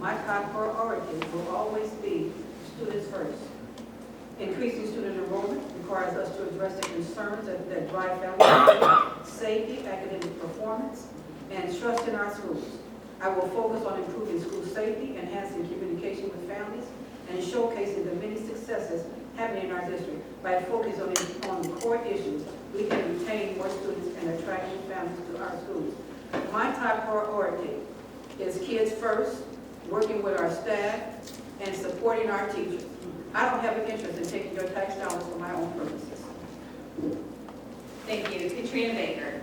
My top priority will always be students first. Increasing student enrollment requires us to address the concerns that drive family safety, academic performance, and trust in our schools. I will focus on improving school safety, enhancing communication with families, and showcasing the many successes happening in our district. By focusing on core issues, we can retain more students and attract new families to our schools. My top priority is kids first, working with our staff, and supporting our teachers. I don't have an interest in taking your tax dollars for my own purposes. Thank you. Katrina Baker.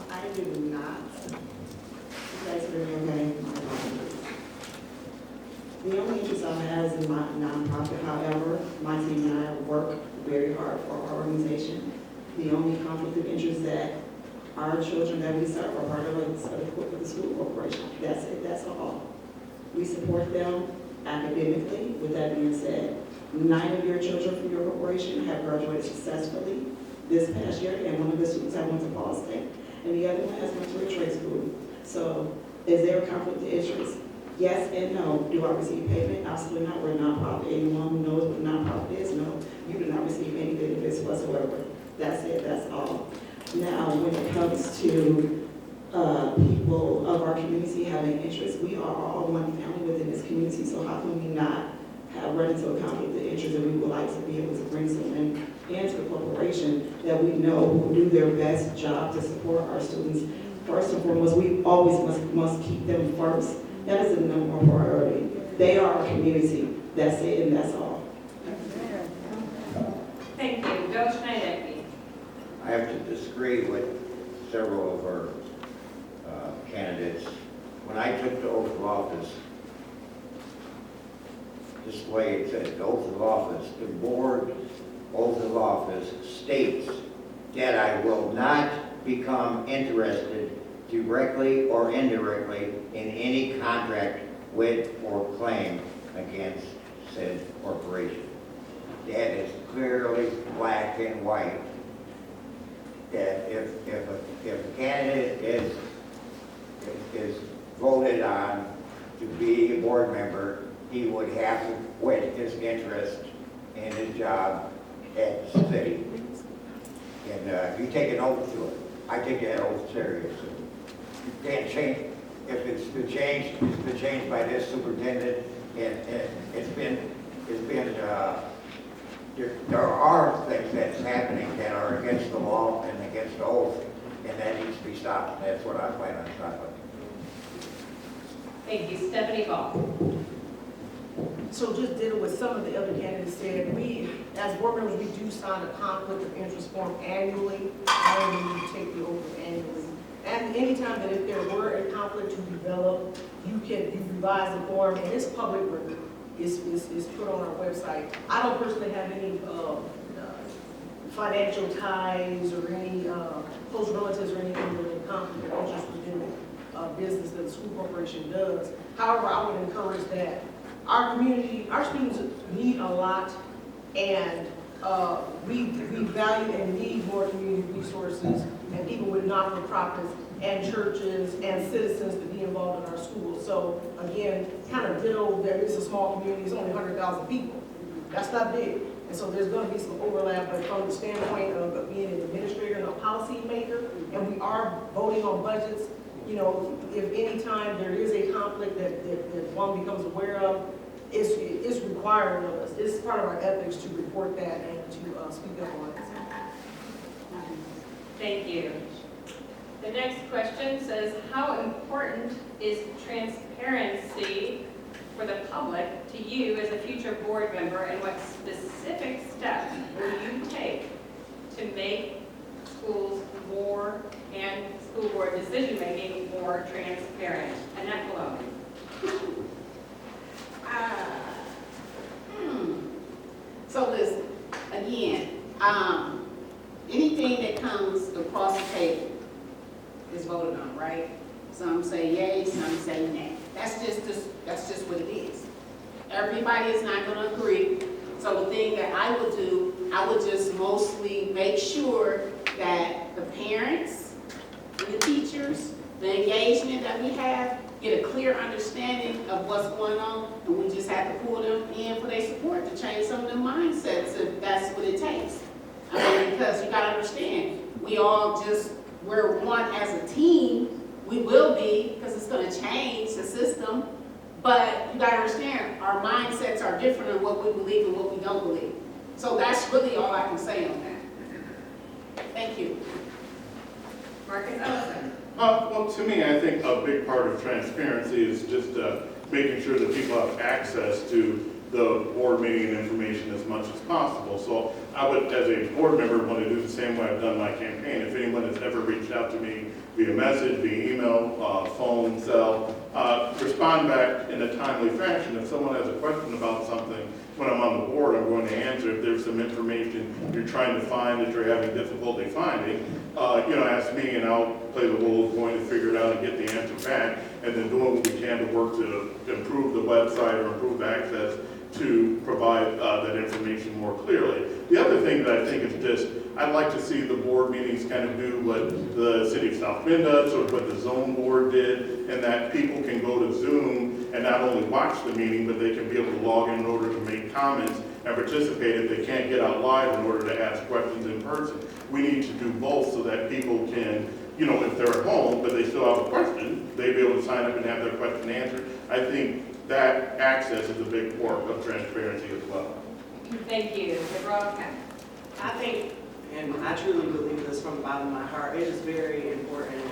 I do not. You guys are okay. The only interest I have is in my nonprofit. However, my team and I work very hard for our organization. The only conflict of interest that our children that we serve are part of the school corporation. That's it. That's all. We support them academically. With that being said, 9 of your children from your corporation have graduated successfully this past year, and one of the students I went to Ball State, and the other one has went to a trade school. So, is there a conflict of interest? Yes and no. Do I receive payment? Absolutely not. We're a nonprofit. Anyone who knows what a nonprofit is, no, you do not receive any benefits whatsoever. That's it. That's all. Now, when it comes to people of our community having interest, we are all one family within this community, so how can we not run into a conflict of interest, and we would like to be able to bring someone into the corporation that we know will do their best job to support our students. First and foremost, we always must keep them first. That is the number one priority. They are our community. That's it, and that's all. Thank you. Bill Schneider. I have to disagree with several of our candidates. When I took the oath of office, this way it said, the oath of office, the board oath of office states that I will not become interested directly or indirectly in any contract with or claim against said corporation. That is clearly black and white. That if a candidate is voted on to be a board member, he would have to quit his interest in his job at the city. And if you take an oath to it, I take that oath serious. You can't change, if it's been changed by this superintendent, and there are things that's happening that are against the law and against the oath, and that needs to be stopped. That's what I plan on stopping. Thank you. Stephanie Ball. So just dealing with some of the other candidates said, we, as board members, we do sign a conflict of interest form annually, and we take the oath annually. And anytime that if there were a conflict to develop, you revise the form, and it's public record. It's put on our website. I don't personally have any financial ties or any close relatives or anything that are in conflict of interest within business that the school corporation does. However, I would encourage that our community, our students need a lot, and we value and need more community resources and people with not-for-profits and churches and citizens to be involved in our schools. So again, kind of ditto that it's a small community, it's only 100,000 people. That's not big. And so there's going to be some overlap, but from the standpoint of being an administrator and a policy maker, and we are voting on budgets, you know, if any time there is a conflict that one becomes aware of, it's required of us. It's part of our ethics to report that and to speak up on it. Thank you. The next question says, how important is transparency for the public to you as a future board member, and what specific steps will you take to make schools more and school board decision-making more transparent? Annette Malone. So listen, again, anything that comes across the table is voted on, right? Some say yay, some say nay. That's just what it is. Everybody is not going to agree. So the thing that I would do, I would just mostly make sure that the parents engagement that we have, get a clear understanding of what's going on, and we just have to pull them in for their support to change some of the mindsets if that's what it takes. I mean, because you gotta understand, we're one as a team, we will be, because it's gonna change the system, but you gotta understand, our mindsets are different in what we believe and what we don't believe. So that's really all I can say on that. Thank you. Marcus Ellison. Well, to me, I think a big part of transparency is just making sure that people have access to the board meeting information as much as possible. So I would, as a board member, want to do the same way I've done my campaign. If anyone has ever reached out to me via message, via email, phone, cell, respond back in a timely fashion. If someone has a question about something, when I'm on the board, I'm going to answer. If there's some information you're trying to find that you're having difficulty finding, ask me and I'll play the role of going to figure it out and get the answer back, and then doing what we can to work to improve the website or improve access to provide that information more clearly. The other thing that I think is just, I'd like to see the board meetings kind of do what the city of South Bend does, or what the zone board did, and that people can go to Zoom and not only watch the meeting, but they can be able to log in order to make comments and participate if they can't get out live in order to ask questions in person. We need to do both so that people can, if they're at home, but they still have a question, they'll be able to sign up and have their question answered. I think that access is a big part of transparency as well. Thank you. Deborah Kemp. I think, and I truly believe this from the bottom of my heart, it is very important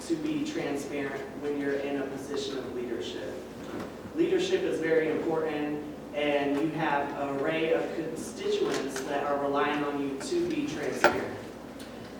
to be transparent when you're in a position of leadership. Leadership is very important, and you have an array of constituents that are relying on you to be transparent.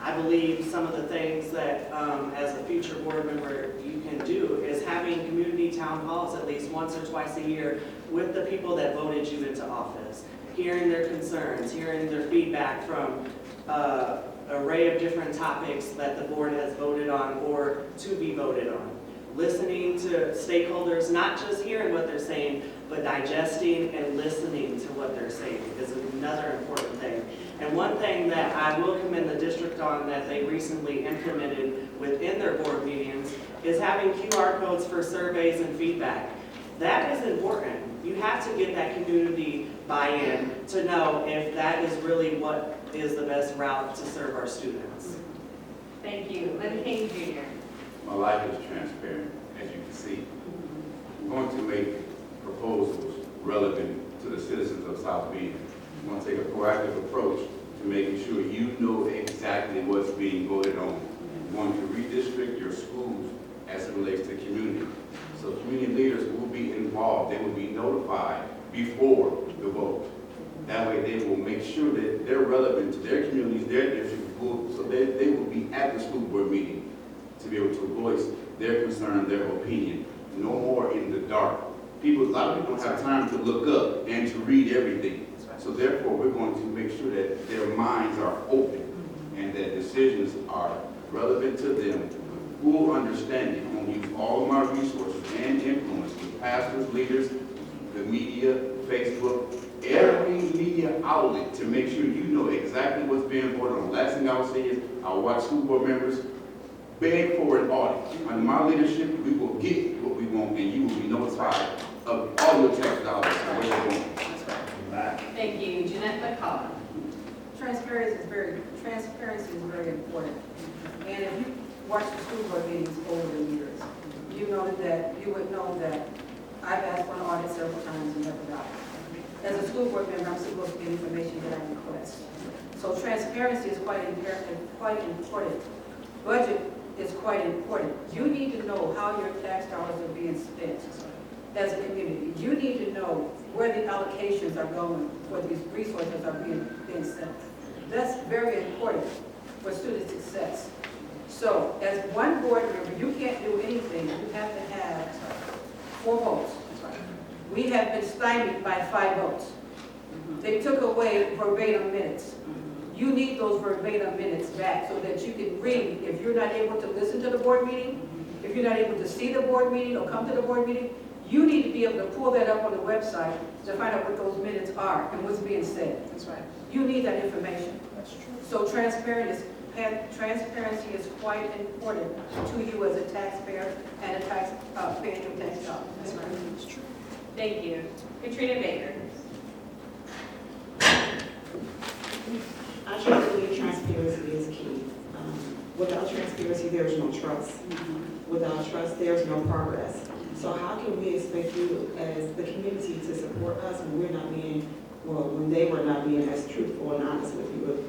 I believe some of the things that, as a future board member, you can do is having community town halls at least once or twice a year with the people that voted you into office, hearing their concerns, hearing their feedback from an array of different topics that the board has voted on or to be voted on. Listening to stakeholders, not just hearing what they're saying, but digesting and listening to what they're saying is another important thing. And one thing that I will commend the district on that they recently implemented within their board meetings is having QR codes for surveys and feedback. That is important. You have to get that community buy-in to know if that is really what is the best route to serve our students. Thank you. Lynn King Jr. My life is transparent, as you can see. I'm going to make proposals relevant to the citizens of South Bend. I'm going to take a proactive approach to making sure you know exactly what's being voted on. I'm going to redistrict your schools as it relates to community. So community leaders will be involved. They will be notified before the vote. That way they will make sure that they're relevant to their communities, their districts, so they will be at the school board meeting to be able to voice their concern, their opinion. No more in the dark. A lot of people don't have time to look up and to read everything. So therefore, we're going to make sure that their minds are open and that decisions are relevant to them, full understanding. I'm going to use all of my resources and influence with pastors, leaders, the media, Facebook, every media outlet to make sure you know exactly what's being voted on. Last thing I will say is I'll watch school board members beg for an audit. Under my leadership, we will get what we want, and you will be notified of all your tax dollars and where they're going. Thank you. Jeanette McCullough. Transparency is very important. And if you watch the school board meetings over the years, you would know that I've asked for an audit several times and never got it. As a school board member, I'm supposed to get information that I request. So transparency is quite important. Budget is quite important. You need to know how your tax dollars are being spent as a community. You need to know where the allocations are going, where these resources are being spent. That's very important for student success. So as one board member, you can't do anything. You have to have 4 votes. We have been stymied by 5 votes. They took away verbatim minutes. You need those verbatim minutes back so that you can read. If you're not able to listen to the board meeting, if you're not able to see the board meeting or come to the board meeting, you need to be able to pull that up on the website to find out what those minutes are and what's being said. That's right. You need that information. That's true. So transparency Transparency is quite important to you as a taxpayer and a paying your tax dollars. That's right. It's true. Thank you. Katrina Baker. I truly believe transparency is key. Without transparency, there is no trust. Without trust, there's no progress. So how can we expect you as the community to support us when we're not being, well, when they were not being as truthful and honest with you,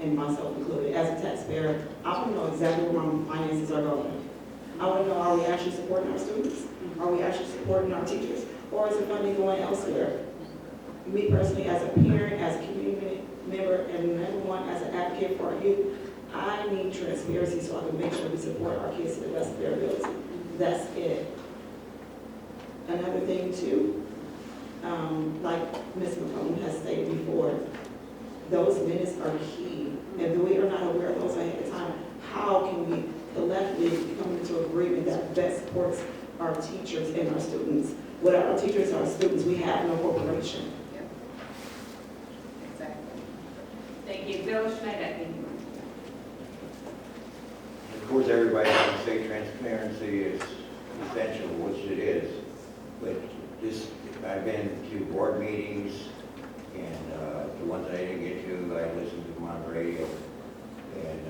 and myself included? As a taxpayer, I want to know exactly where my finances are going. I want to know, are we actually supporting our students? Are we actually supporting our teachers? Or is the funding going elsewhere? Me personally, as a parent, as a community member, and number one, as an advocate for our youth, I need transparency so I can make sure we support our kids to the best of their ability. That's it. Another thing too, like Ms. McCollum has stated before, those minutes are key. If we are not aware of those ahead of time, how can we collectively come into agreement that best supports our teachers and our students? Without our teachers and our students, we have no corporation. Exactly. Thank you. Bill Schneider. Of course, everybody can say transparency is essential, which it is. But this, I've been to board meetings, and the ones I didn't get to, I listened to them on the radio. And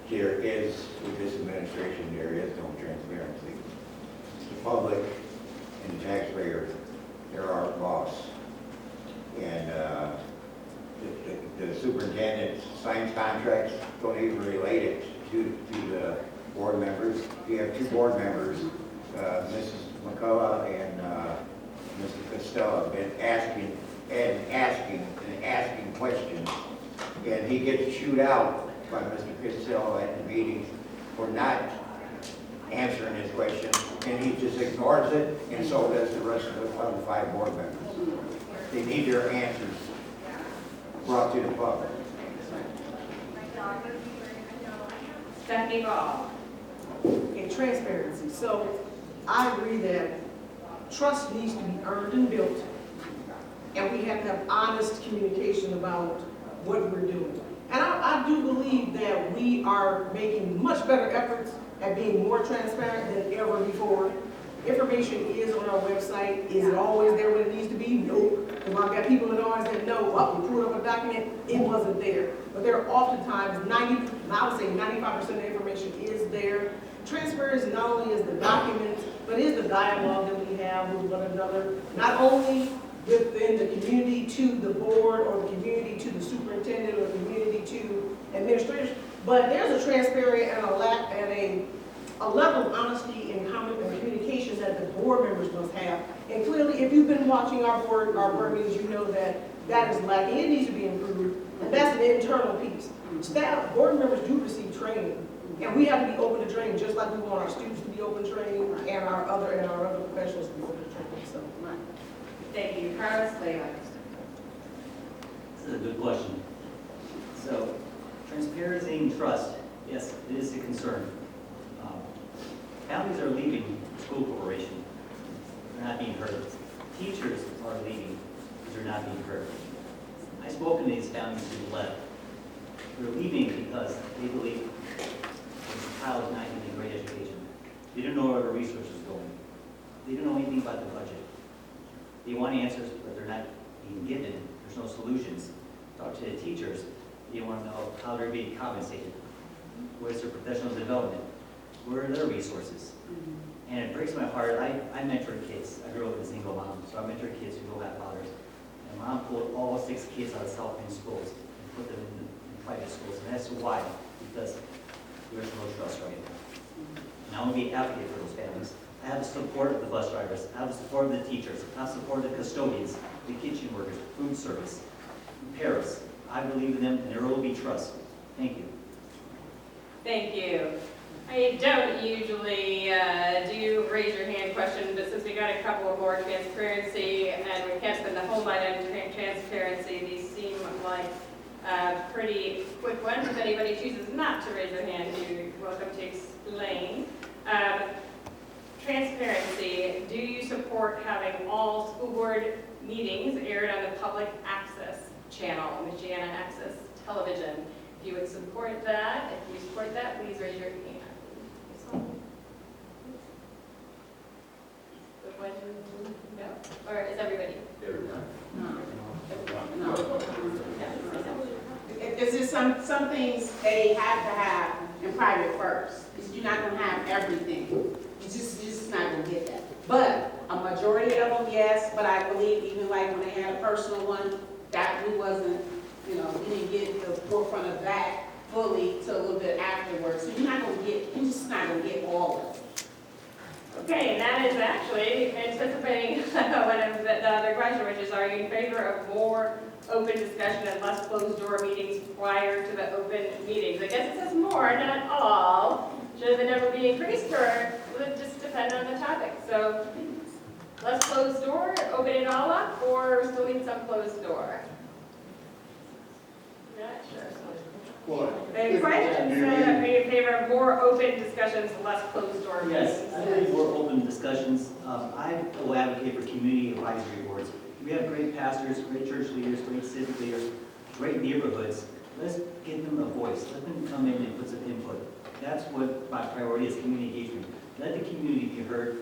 there is, with this administration, there is no transparency. The public and the taxpayer, they're our boss. And the superintendent signs contracts, don't even relate it to the board members. You have two board members, Mrs. McCullough and Mr. Costello, have been asking questions. And he gets chewed out by Mr. Costello at the meetings for not answering his question, and he just ignores it, and so does the rest of the other 5 board members. They need their answers brought to the public. Stephanie Ball. And transparency. So I agree that trust needs to be earned and built, and we have to have honest communication about what we're doing. And I do believe that we are making much better efforts at being more transparent than ever before. Information is on our website. Is it always there when it needs to be? No. Because I've got people in ours that know, well, we pulled up a document, it wasn't there. But there are oftentimes, I would say 95% of the information is there. Transparency not only is the documents, but is the dialogue that we have with one another, not only within the community to the board, or the community to the superintendent, or the community to administrators, but there's a transparent and a level of honesty and communication that the board members must have. And clearly, if you've been watching our board meetings, you know that that is lacking. It needs to be improved, and that's an internal piece. Staff, board members do receive training, and we have to be open to training, just like we want our students to be open to training, and our other professionals to be open to training. So, Thank you. Carlos Leyva. This is a good question. So, transparency and trust, yes, it is a concern. Families are leaving the school corporation. They're not being heard. Teachers are leaving because they're not being heard. I've spoken to these families who left. They're leaving because they believe this child is not getting a great education. They don't know where the resources are going. They don't know anything about the budget. They want answers, but they're not being given. There's no solutions. Talk to the teachers. They want to know how they're being compensated. Where's their professional development? Where are their resources? And it breaks my heart. I mentor kids. I grew up with a single mom, so I mentor kids who don't have fathers. And mom pulled all 6 kids out of South End schools and put them in private schools. And that's why, because there's no trust right now. And I want to be an advocate for those families. I have the support of the bus drivers. I have the support of the teachers. I have the support of the custodians, the kitchen workers, food service, parents. I believe in them, and there will be trust. Thank you. Thank you. I don't usually do raise your hand question, but since we got a couple more transparency, and we can't spend the whole night on transparency, these seem like pretty quick ones. If anybody chooses not to raise their hand, you're welcome to explain. Transparency, do you support having all school board meetings aired on the public access channel, Michiana Access Television? If If you would support that, if you support that, please raise your hand. No? Or is everybody? Everyone. No. It's just some things they have to have in private first. Because you're not gonna have everything. You're just not gonna get that. But a majority of them, yes, but I believe even like when they had a personal one, that we wasn't, we didn't get the forefront of that fully till a little bit afterwards. So you're just not gonna get all of it. Okay, and that is actually anticipating one of the other question, which is, are you in favor of more open discussion and less closed-door meetings prior to the open meetings? I guess it says more, not all. Should the number be increased, or will it just depend on the topic? So, less closed door, open it all up, or still need some closed door? Not sure. Well, Any questions? Are you in favor of more open discussions, less closed door meetings? Yes, I believe more open discussions. I will advocate for community advisory boards. We have great pastors, great church leaders, great civic leaders, great neighborhoods. Let's give them a voice. Let them come in and put some input. That's what my priority is, community engagement. Let the community be heard,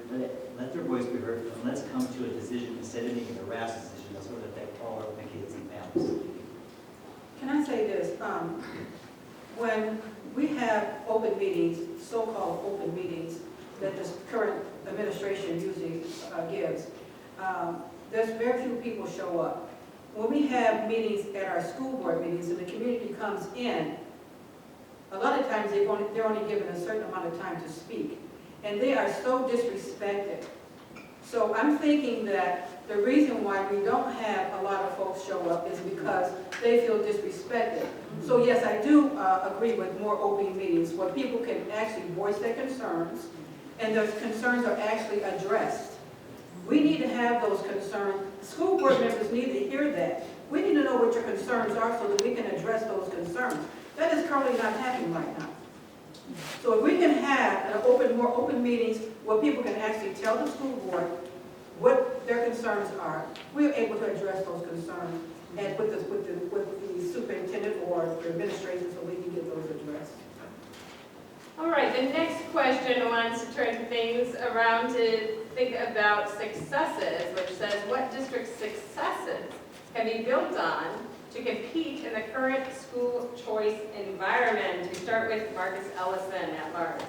let their voice be heard, and let's come to a decision instead of making a rash decision that's going to affect all our kids and families. Can I say this? When we have open meetings, so-called open meetings, that this current administration usually gives, there's very few people show up. When we have meetings at our school board meetings and the community comes in, a lot of times they're only given a certain amount of time to speak. And they are so disrespected. So I'm thinking that the reason why we don't have a lot of folks show up is because they feel disrespected. So yes, I do agree with more open meetings where people can actually voice their concerns and those concerns are actually addressed. We need to have those concerns. School board members need to hear that. We need to know what your concerns are so that we can address those concerns. That is currently not happening right now. So if we can have more open meetings where people can actually tell the school board what their concerns are, we're able to address those concerns and with the superintendent or the administration so we can get those addressed. All right, the next question wants to turn things around to think about successes, which says what district successes can be built on to compete in the current school choice environment. We start with Marcus Ellison at large.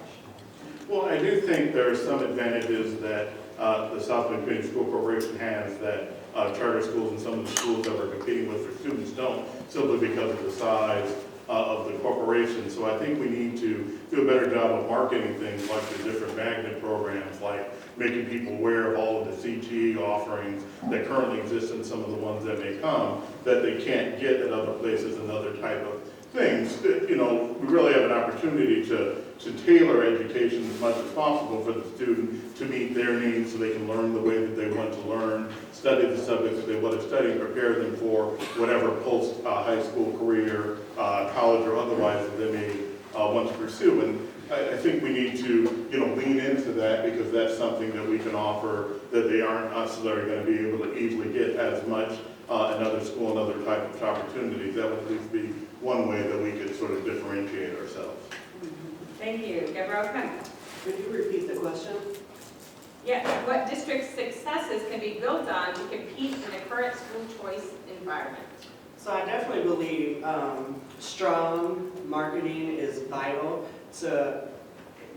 Well, I do think there are some advantages that the South Bend Community School Corporation has that charter schools and some of the schools that we're competing with for students don't, simply because of the size of the corporation. So I think we need to do a better job of marketing things like the different magnet programs, like making people aware of all of the CTE offerings that currently exist in some of the ones that may come that they can't get at other places and other type of things. You know, we really have an opportunity to tailor education as much as possible for the student to meet their needs so they can learn the way that they want to learn, study the subjects that they want to study, and prepare them for whatever post-high school career, college or otherwise that they may want to pursue. And I think we need to, lean into that because that's something that we can offer that they aren't necessarily going to be able to easily get as much in other school and other type of opportunities. That would at least be one way that we could sort of differentiate ourselves. Thank you. Deborah O'Connor. Could you repeat the question? Yeah, what district successes can be built on to compete in the current school choice environment? So I definitely believe strong marketing is vital to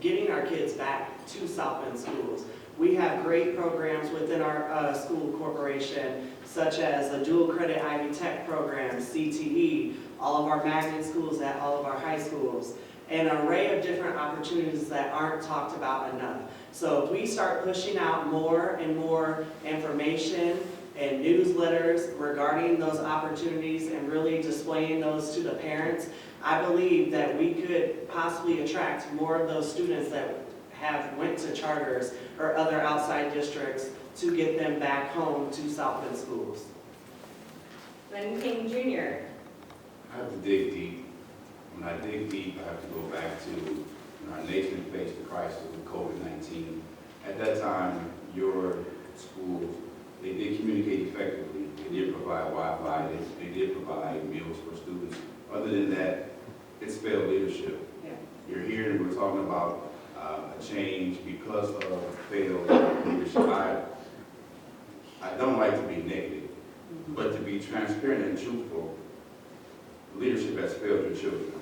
getting our kids back to South Bend schools. We have great programs within our school corporation, such as the dual credit Ivy Tech program, CTE, all of our magnet schools at all of our high schools, and an array of different opportunities that aren't talked about enough. So if we start pushing out more and more information and newsletters regarding those opportunities and really displaying those to the parents, I believe that we could possibly attract more of those students that have went to charters or other outside districts to get them back home to South Bend schools. Then King Jr. I have to dig deep. When I dig deep, I have to go back to when our nation faced the crisis with COVID-19. At that time, your schools, they did communicate effectively. They did provide Wi-Fi. They did provide meals for students. Other than that, it's failed leadership. Yeah. You're here and we're talking about a change because of failed leadership. I don't like to be negative, but to be transparent and truthful, leadership has failed your children.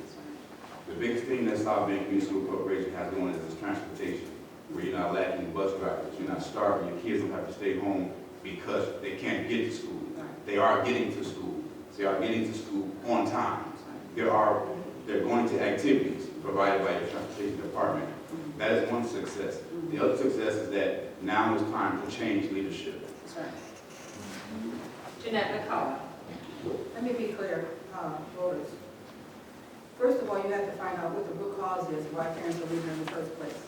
The biggest thing that South Bend Community School Corporation has going is this transportation, where you're not lacking bus drivers, you're not starving, your kids don't have to stay home because they can't get to school. They are getting to school. They are getting to school on time. They're going to activities provided by the transportation department. That is one success. The other success is that now is time to change leadership. Jeanette McCullough. Let me be clear, voters. First of all, you have to find out what the root cause is, why parents are leaving in the first place.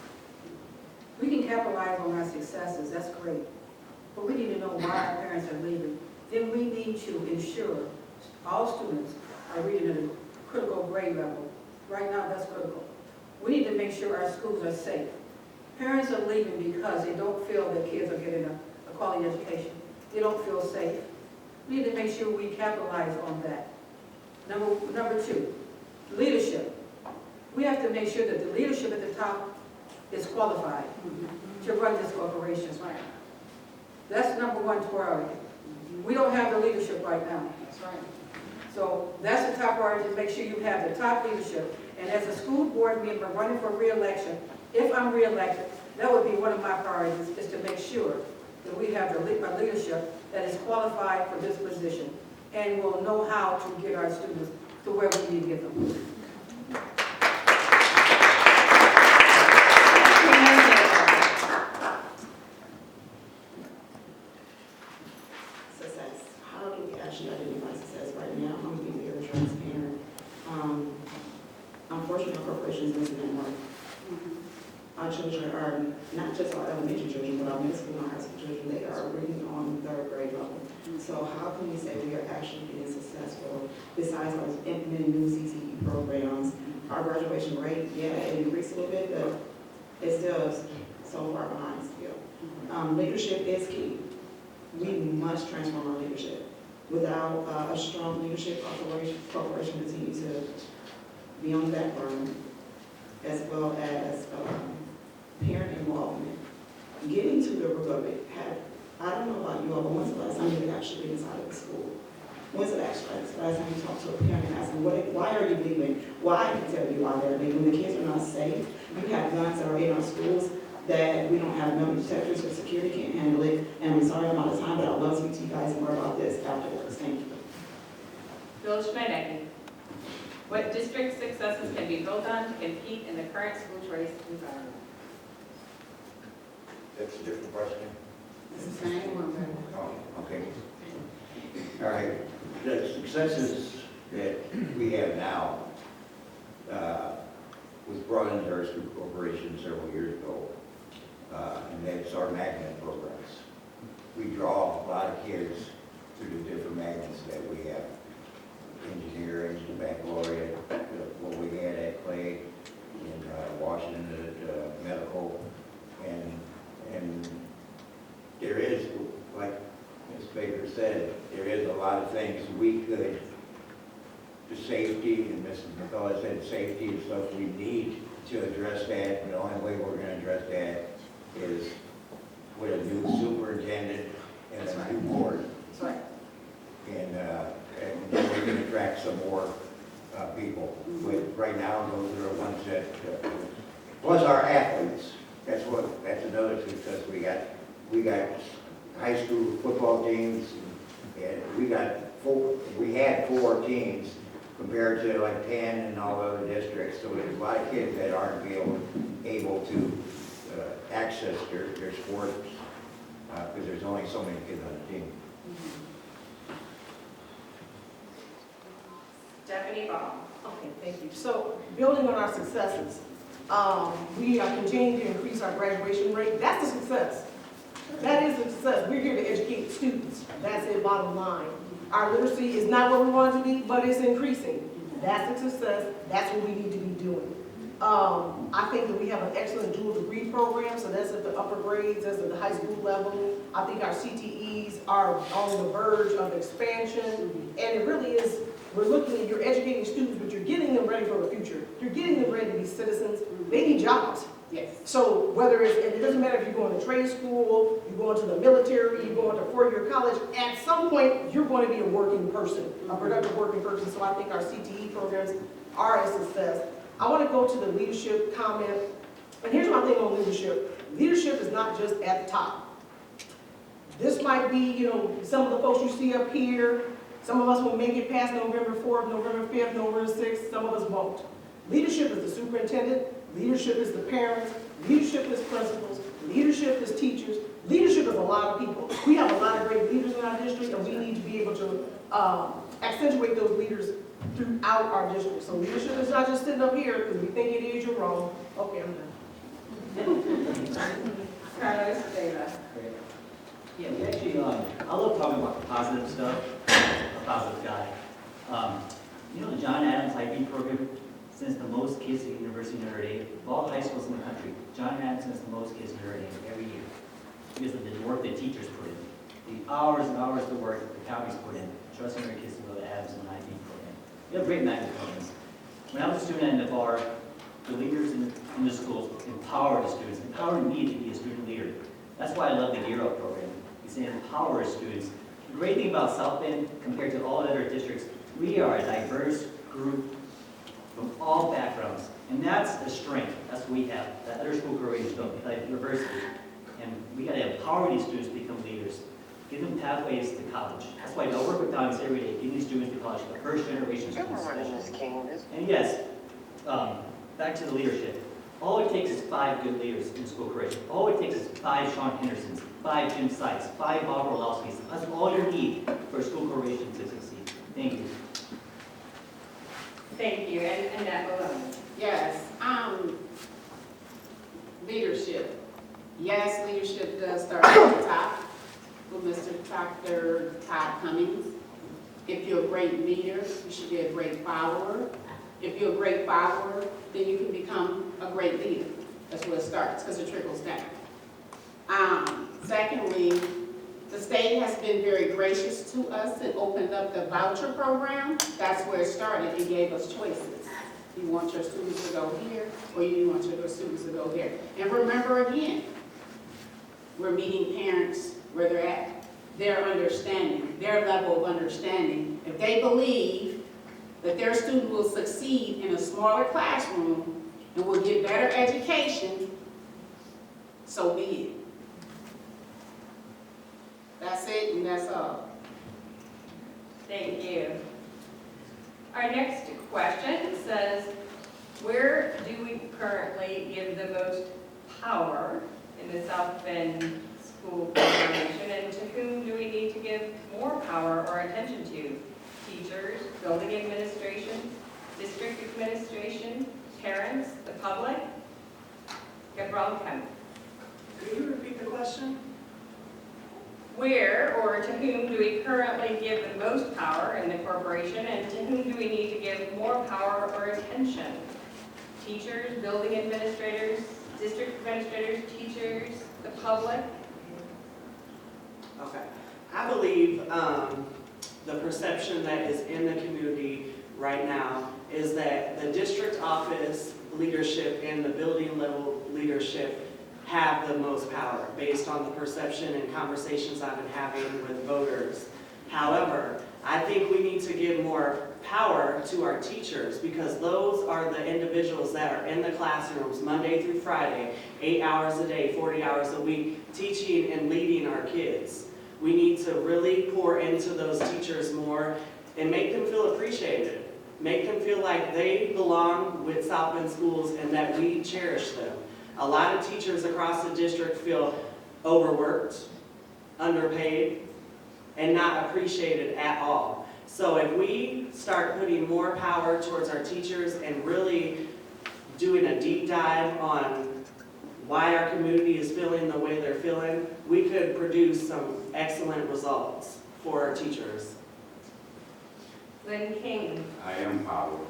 We can capitalize on our successes, that's great, but we need to know why our parents are leaving. Then we need to ensure all students are reading at a critical grade level. Right now, that's critical. We need to make sure our schools are safe. Parents are leaving because they don't feel that kids are getting a quality education. They don't feel safe. We need to make sure we capitalize on that. Number two, leadership. We have to make sure that the leadership at the top is qualified to run this corporation. That's number one priority. We don't have the leadership right now. That's right. So that's the top priority, to make sure you have the top leadership. And as a school board member running for re-election, if I'm re-elected, that would be one of my priorities, is to make sure that we have a leadership that is qualified for this position and will know how to get our students to where we need to get them. Success. How do we actually identify success right now? I'm going to be very transparent. Unfortunately, our corporation is missing that mark. Our children are, not just our elementary children, but our middle school and high school children, they are reading on third grade level. So how can we say we are actually being successful besides our implementing new CTE programs? Our graduation rate, yeah, it increased a little bit, but it's still so far behind still. Leadership is key. We must transform our leadership. Without a strong leadership, our corporation continue to be on the back burner, as well as parent involvement. Getting to the root of it, I don't know about you all, but when's the last time you've actually been inside of the school? When's the last time you talked to a parent and asked them, why are you leaving? Why? I can tell you why they're leaving. When the kids are not safe, you have guns that are in our schools that we don't have metal detectors, because security can't handle it. And I'm sorry I'm out of time, but I'd love to speak to you guys more about this afterwards. Thank you. Bill Schmidecki. What district successes can be built on to compete in the current school choice environment? That's a different question. It's the same one, Oh, okay. All right. The successes that we have now was brought into our school corporation several years ago, and that's our magnet programs. We draw a lot of kids through the different magnets that we have. Engineering, baccalaureate, what we had at Clay, in Washington at medical, and there is, like Ms. Baker said, there is a lot of things we could, the safety, and Mrs. McCullough said safety and stuff, we need to address that, and the only way we're going to address that is with a new superintendent and a new board. That's right. And then we can attract some more people. But right now, those are the ones that, plus our athletes. That's another success we got. We got high school football teams, and we had 4 teams compared to like 10 in all other districts. So there's a lot of kids that aren't able to access their sports because there's only so many kids on the team. Stephanie Ball. Okay, thank you. So building on our successes, we are continuing to increase our graduation rate. That's a success. That is a success. We're here to educate students. That's it, bottom line. Our literacy is not where we want it to be, but it's increasing. That's a success. That's what we need to be doing. I think that we have an excellent dual degree program, so that's at the upper grades, that's at the high school level. I think our CTEs are on the verge of expansion, and it really is We're looking at, you're educating students, but you're getting them ready for the future. You're getting them ready to be citizens. They need jobs. Yes. So whether it's, and it doesn't matter if you're going to trade school, you're going to the military, you're going to four-year college, at some point, you're going to be a working person, a productive working person. So I think our CTE programs are a success. I want to go to the leadership comment. And here's my thing on leadership. Leadership is not just at the top. This might be, you know, some of the folks you see up here. Some of us will make it past November 4th, November 5th, November 6th. Some of us won't. Leadership is the superintendent. Leadership is the parents. Leadership is principals. Leadership is teachers. Leadership is a lot of people. We have a lot of great leaders in our district, and we need to be able to accentuate those leaders throughout our district. So leadership is not just sitting up here because we think it is, you're wrong. Okay, I'm done. Carlos Vela. Yeah, we actually, I love talking about the positive stuff. I'm a positive guy. You know, the John Adams IB program sends the most kids to the University of Notre Dame. Of all the high schools in the country, John Adams sends the most kids to Notre Dame every year because of the work that teachers put in, the hours and hours of work that the counties put in, trusting their kids to go to Adams and IB program. We have great magnet programs. When I was a student at Navarre, the leaders in the schools empowered the students, empowered me to be a student leader. That's why I love the Gear Up program. We say empower students. The great thing about South Bend compared to all other districts, we are a diverse group from all backgrounds. And that's a strength. That's what we have. That other school careers don't, like diversity. And we got to empower these students to become leaders. Give them pathways to college. That's why I work with Dogs every day, getting these students to college, the first generation students. And yes, back to the leadership. All it takes is 5 good leaders in school careers. All it takes is 5 Sean Hendersons, 5 Jim Sykes, 5 Bob Orlowskis. That's all you need for a school corporation to succeed. Thank you. Thank you, and Annette Malone. Yes, leadership. Yes, leadership does start at the top with Mr. Dr. Todd Cummings. If you're a great leader, you should be a great follower. If you're a great follower, then you can become a great leader. That's where it starts, because it trickles down. Secondly, the state has been very gracious to us and opened up the voucher program. That's where it started. It gave us choices. You want your students to go here, or you want your students to go here. And remember again, we're meeting parents where they're at, their understanding, their level of understanding. If they believe that their student will succeed in a smaller classroom and will get better education, so be it. That's it, and that's all. Thank you. Our next question says, where do we currently give the most power in the South Bend School Corporation, and to whom do we need to give more power or attention to? Teachers, building administration, district administration, parents, the public? Gabrielle Kemp. Could you repeat the question? Where or to whom do we currently give the most power in the corporation, and to whom do we need to give more power or attention? Teachers, building administrators, district administrators, teachers, the public? Okay. I believe the perception that is in the community right now is that the district office leadership and the building level leadership have the most power based on the perception and conversations I've been having with voters. However, I think we need to give more power to our teachers because those are the individuals that are in the classrooms Monday through Friday, 8 hours a day, 40 hours a week, teaching and leading our kids. We need to really pour into those teachers more and make them feel appreciated. Make them feel like they belong with South Bend Schools and that we cherish them. A lot of teachers across the district feel overworked, underpaid, and not appreciated at all. So if we start putting more power towards our teachers and really doing a deep dive on why our community is feeling the way they're feeling, we could produce some excellent results for our teachers. Lynn King. I am power.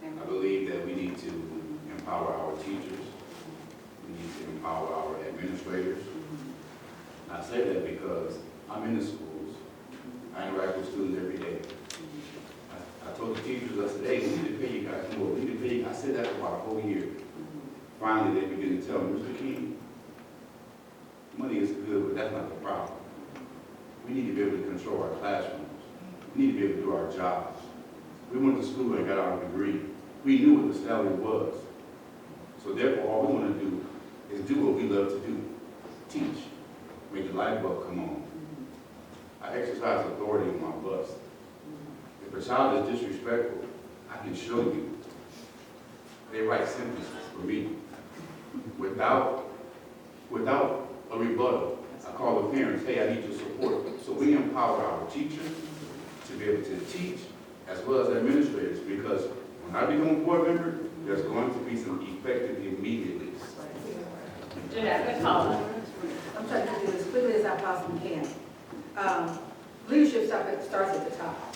I believe that we need to empower our teachers. We need to empower our administrators. I say that because I'm in the schools. I interact with students every day. told the teachers, I said, hey, we need to pay you guys more, we need to pay you. I said that for about a whole year. Finally, they began to tell me, Mr. King, money is good, but that's not the problem. We need to be able to control our classrooms. We need to be able to do our jobs. We went to school and got our degree. We knew what the salary was. So therefore, all we want to do is do what we love to do. Teach. Make the light bulb come on. I exercise authority on my bus. If a child is disrespectful, I can show you. They write sentences for me. Without a rebuttal, I call the parents, hey, I need your support. So we empower our teachers to be able to teach as well as administrators, because when I become a board member, there's going to be some effective immediately. Jeanette McCullough. I'm trying to do this as quickly as I possibly can. Leadership starts at the top.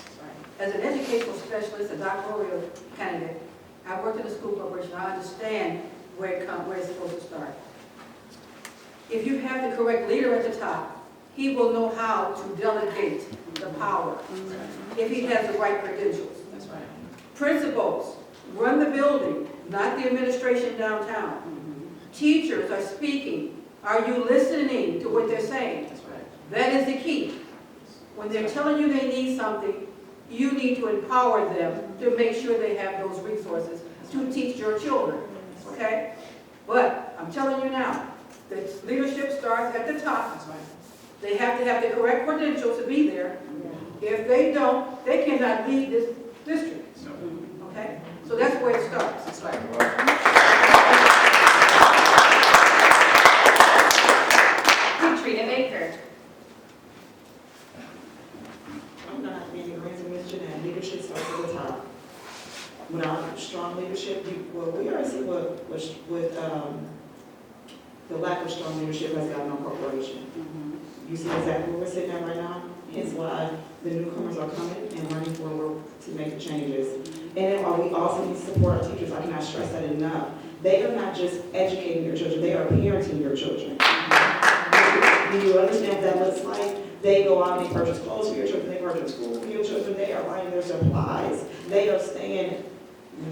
As an educational specialist, a doctoral candidate, I worked in the school corporation. I understand where it's supposed to start. If you have the correct leader at the top, he will know how to delegate the power if he has the right credentials. That's right. Principals run the building, not the administration downtown. Teachers are speaking. Are you listening to what they're saying? That's right. That is the key. When they're telling you they need something, you need to empower them to make sure they have those resources to teach your children, okay? But I'm telling you now, that leadership starts at the top. That's right. They have to have the correct credentials to be there. If they don't, they cannot lead this district, No. okay? So that's where it starts. That's right. Katrina Baker. I'm not being agreeing with Ms. Jeanette. Leadership starts at the top. Without strong leadership, we already see what the lack of strong leadership has gotten on corporation. You see exactly where we're sitting at right now. Hence why the newcomers are coming and running forward to make the changes. And then we also need to support our teachers. I cannot stress that enough. They are not just educating your children, they are parenting your children. Do you understand what that looks like? They go out and they purchase clothes for your children, they purchase school for your children, they are buying their supplies. They are staying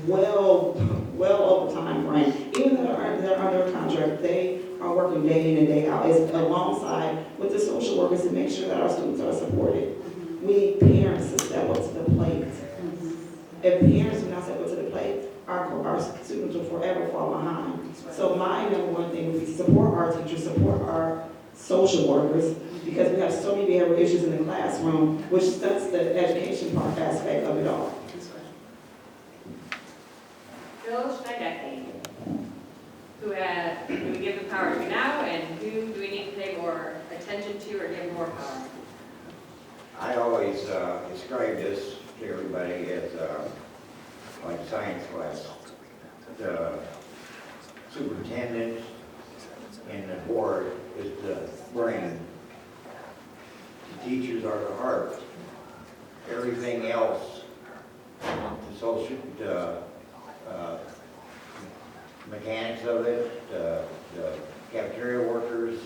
well over time frame. Even though they're under contract, they are working day in and day out. It's alongside with the social workers to make sure that our students are supported. We need parents to step up to the plate. If parents do not step up to the plate, our students will forever fall behind. So my number one thing would be to support our teachers, support our social workers, because we have so many behavioral issues in the classroom, which stunts the education part aspect of it all. Bill Schneidecke. Who we give the power to now, and who do we need to pay more attention to or give more power? I always describe this to everybody as like science class. The superintendent and the board is the brain. The teachers are the heart. Everything else, the social, mechanics of it, the cafeteria workers,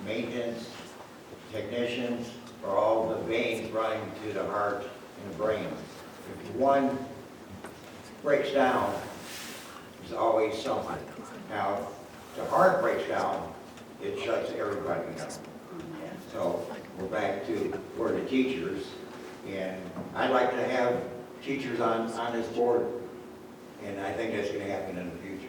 maintenance, technicians, are all the veins running to the heart and the brain. If one breaks down, there's always something. Now, if the heart breaks down, it shuts everybody down. So we're back to where the teachers, and I'd like to have teachers on this board. And I think that's going to happen in the future.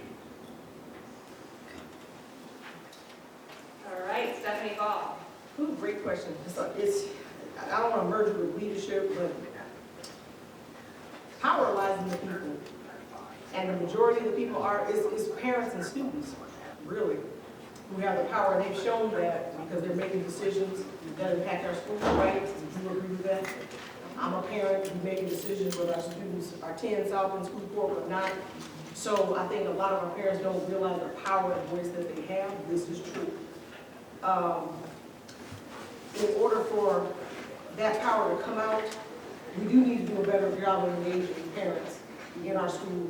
All right, Stephanie Ball. Ooh, great question. I don't want to merge it with leadership, but power lies in the people. And the majority of the people is parents and students, really, who have the power. And they've shown that because they're making decisions that impact our school, right? Do you agree with that? I'm a parent who's making decisions whether our students are 10 South in school corp or not. So I think a lot of our parents don't realize the power and voice that they have. This is true. In order for that power to come out, we do need to do a better job of engaging parents in our school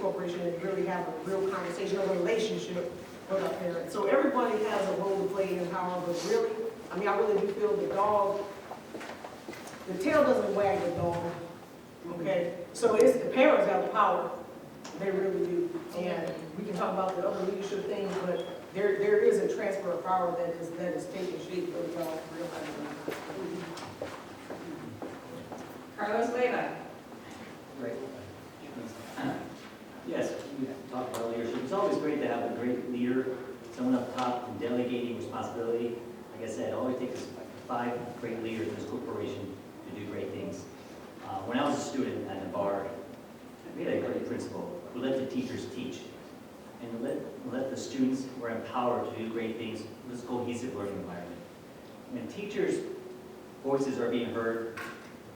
corporation, and really have a real conversation, a relationship with our parents. So everybody has a role to play in power, but really, I really do feel the dog the tail doesn't wag the dog, okay? So it's, the parents have the power, they really do. And we can talk about the other leadership things, but there is a transfer of power that is taking shape, whether y'all realize it or not. Carlos Leyva. Right. Yes, we talked about leadership. It's always great to have a great leader, someone up top and delegating responsibility. Like I said, it always takes 5 great leaders in this corporation to do great things. When I was a student at the bar, we had a great principal who let the teachers teach and let the students were empowered to do great things in this cohesive learning environment. When teachers' voices are being heard,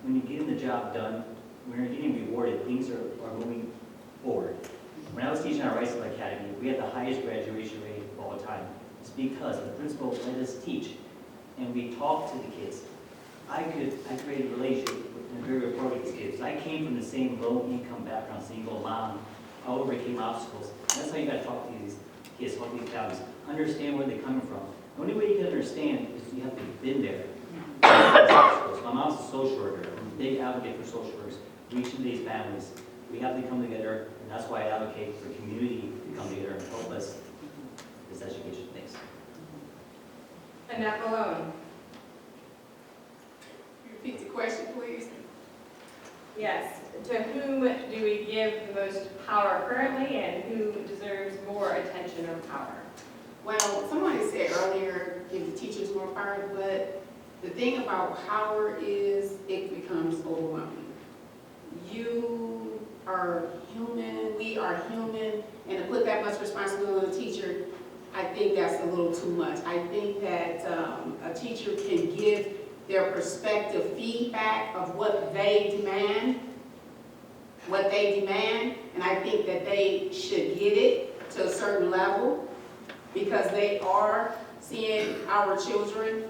when you're getting the job done, when you're getting rewarded, things are moving forward. When I was teaching at Rice Academy, we had the highest graduation rate of all time. It's because the principal let us teach, and we talked to the kids. I created a relationship and very rapport with these kids. I came from the same low-income background, single mom. I overcame obstacles. That's how you got to talk to these kids, talk to these families, understand where they're coming from. The only way you can understand is you have to have been there. My mom's a social worker. I'm a big advocate for social workers, reaching these families. We have to come together, and that's why I advocate for community to come together and help us with this education. Thanks. Annette Malone. Repeat the question, please. Yes. To whom do we give the most power currently, and who deserves more attention or power? Well, somebody said earlier, give the teachers more power, but the thing about power is it becomes overwhelming. You are human, we are human, and to put that much responsibility on a teacher, I think that's a little too much. I think that a teacher can give their perspective feedback of what they demand, and I think that they should get it to a certain level because they are seeing our children